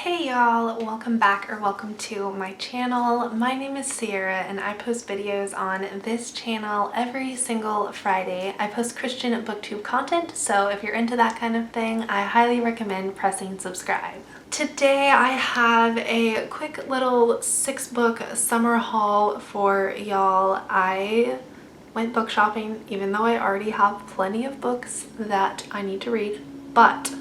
Hey y'all, welcome back or welcome to my channel. My name is Sierra and I post videos on this channel every single Friday. I post Christian booktube content, so if you're into that kind of thing, I highly recommend pressing subscribe. Today I have a quick little 6-book summer haul for y'all. I went book shopping even though I already have plenty of books that I need to read, but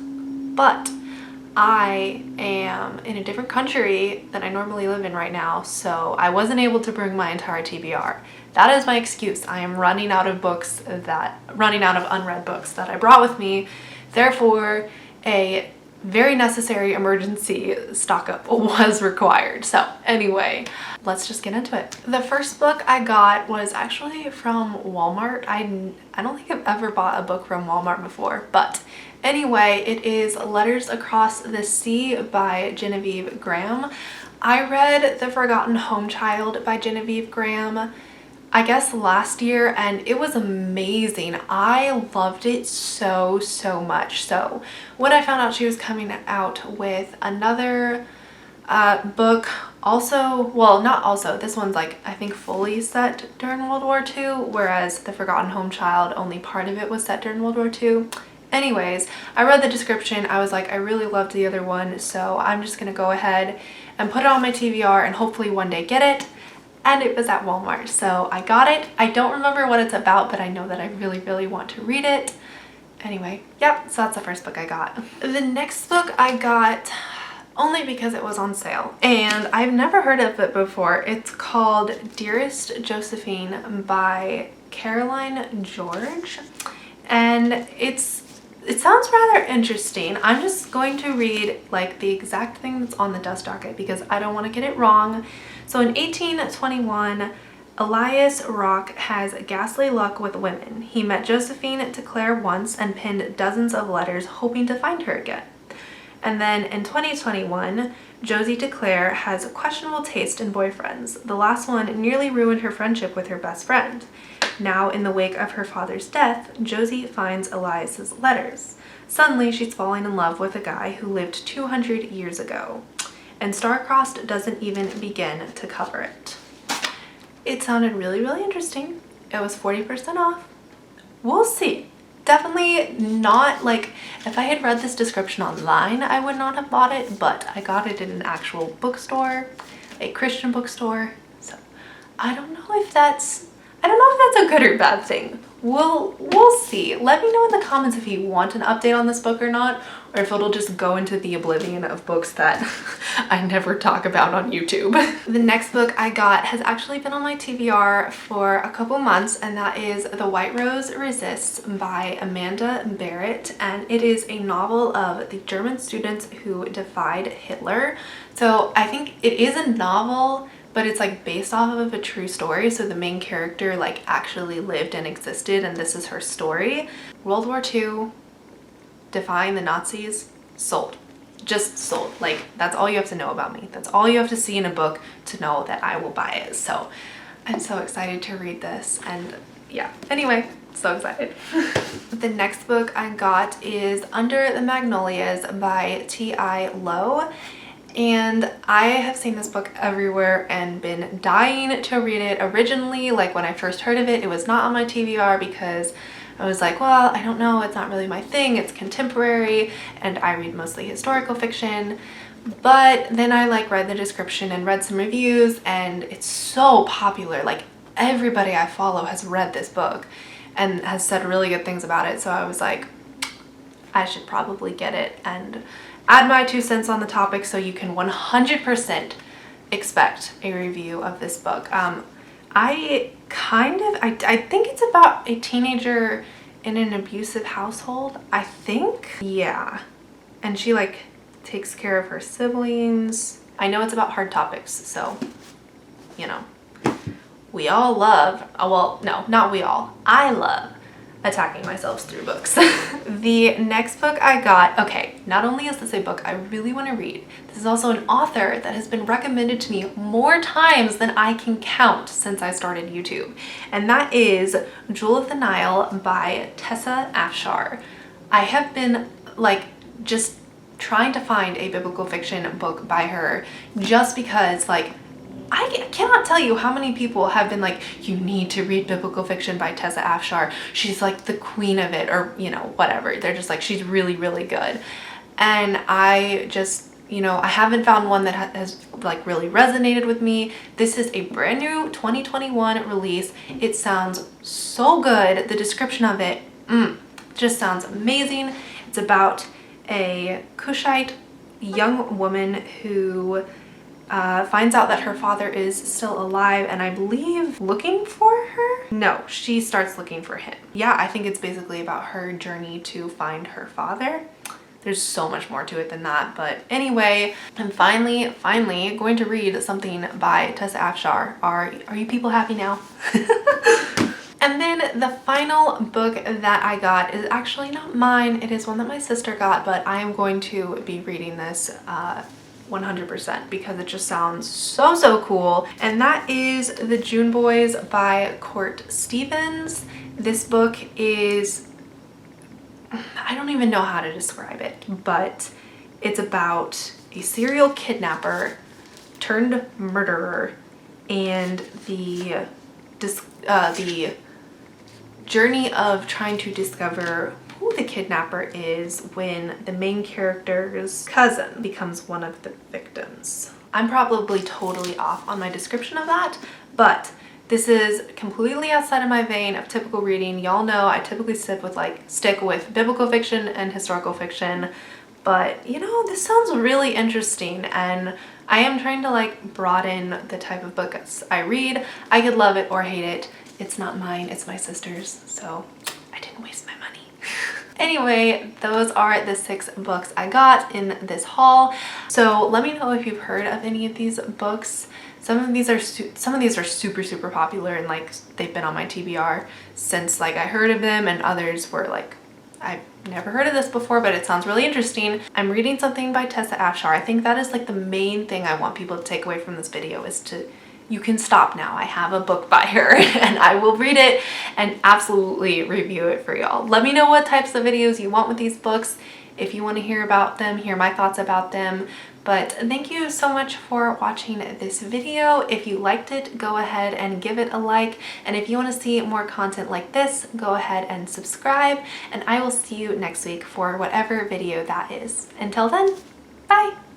I am in a different country than I normally live in right now, so I wasn't able to bring my entire TBR. That is my excuse. I am running out of unread books that I brought with me. Therefore, a very necessary emergency stock up was required. So anyway, let's just get into it. The first book I got was actually from Walmart. I don't think I've ever bought a book from Walmart before, but anyway, it is Letters Across the Sea by Genevive Graham. I read The Forgotten Home Child by Genevive Graham, I guess last year, and it was amazing. I loved it so much. So when I found out she was coming out with another book, this one's like I think fully set during World War II, whereas The Forgotten Home Child, only part of it was set during World War II. Anyways, I read the description. I was like, I really loved the other one, so I'm just gonna go ahead and put it on my TBR and hopefully one day get it. And it was at Walmart, so I got it. I don't remember what it's about, but I know that I really want to read it. Anyway, yep, so that's the first book I got. The next book I got only because it was on sale, and I've never heard of it before. It's called Dearest, Josephine by Caroline George, and it sounds rather interesting. I'm just going to read like the exact thing that's on the dust docket because I don't want to get it wrong. So in 1821, Elias Rock has ghastly luck with women. He met Josephine to Claire once and penned dozens of letters hoping to find her again. And then in 2021, Josie to Claire has questionable taste in boyfriends. The last one nearly ruined her friendship with her best friend. Now, in the wake of her father's death, Josie finds Elias's letters. Suddenly, she's falling in love with a guy who lived 200 years ago. And Star-Crossed doesn't even begin to cover it. It sounded really interesting. It was 40% off. We'll see. Definitely not like, if I had read this description online, I would not have bought it, but I got it in an actual bookstore, a Christian bookstore. So I don't know if that's a good or bad thing. We'll see. Let me know in the comments if you want an update on this book or not, or if it'll just go into the oblivion of books that I never talk about on YouTube. The next book I got has actually been on my TBR for a couple months, and that is The White Rose Resists by Amanda Barratt, and it is a novel of the German students who defied Hitler. So I think it is a novel, but it's like based off of a true story, so the main character like actually lived and existed, and this is her story. World War II, defying the Nazis, sold. Just sold. Like, that's all you have to know about me. That's all you have to see in a book to know that I will buy it. So I'm so excited to read this, and yeah, anyway, so excited. The next book I got is Under the Magnolias by T.I. Lowe. And I have seen this book everywhere and been dying to read it. Originally, like when I first heard of it, it was not on my TBR because I was like, well, I don't know, it's not really my thing, it's contemporary, and I read mostly historical fiction. But then I like read the description and read some reviews, and it's so popular. Like everybody I follow has read this book and has said really good things about it. So I was like, I should probably get it and add my 2 cents on the topic so you can 100% expect a review of this book. I think it's about a teenager in an abusive household, I think. Yeah. And she like takes care of her siblings. I know it's about hard topics, so, you know, we all love, well, no, not we all. I love attacking myself through books. The next book I got, okay, not only is this a book I really want to read, this is also an author that has been recommended to me more times than I can count since I started YouTube, and that is Jewel of the Nile by Tessa Afshar. I have been like just trying to find a biblical fiction book by her just because, like, I cannot tell you how many people have been like, you need to read biblical fiction by Tessa Afshar. She's like the queen of it, or, you know, whatever. They're just like, she's really, really good. And I just, you know, I haven't found one that has like really resonated with me. This is a brand new 2021 release. It sounds so good. The description of it just sounds amazing. It's about a Cushite young woman who finds out that her father is still alive and I believe looking for her? No, she starts looking for him. Yeah, I think it's basically about her journey to find her father. There's so much more to it than that, but anyway, I'm finally going to read something by Tessa Afshar. Are you people happy now? And then the final book that I got is actually not mine. It is one that my sister got, but I am going to be reading this 100% because it just sounds so cool. And that is The June Boys by Court Stevens. This book is, I don't even know how to describe it, but it's about a serial kidnapper turned murderer and the journey of trying to discover who the kidnapper is when the main character's cousin becomes one of the victims. I'm probably totally off on my description of that, but this is completely outside of my vein of typical reading. Y'all know I typically stick with biblical fiction and historical fiction, but you know, this sounds really interesting and I am trying to like broaden the type of books I read. I could love it or hate it. It's not mine, it's my sister's, so I didn't waste my money. Anyway, those are the 6 books I got in this haul. So let me know if you've heard of any of these books. Some of these are super popular and like they've been on my TBR since like I heard of them, and others were like, I've never heard of this before, but it sounds really interesting. I'm reading something by Tessa Afshar. I think that is like the main thing I want people to take away from this video is you can stop now. I have a book by her and I will read it and absolutely review it for y'all. Let me know what types of videos you want with these books. If you want to hear about them, hear my thoughts about them. But thank you so much for watching this video. If you liked it, go ahead and give it a like. And if you want to see more content like this, go ahead and subscribe. And I will see you next week for whatever video that is. Until then, bye!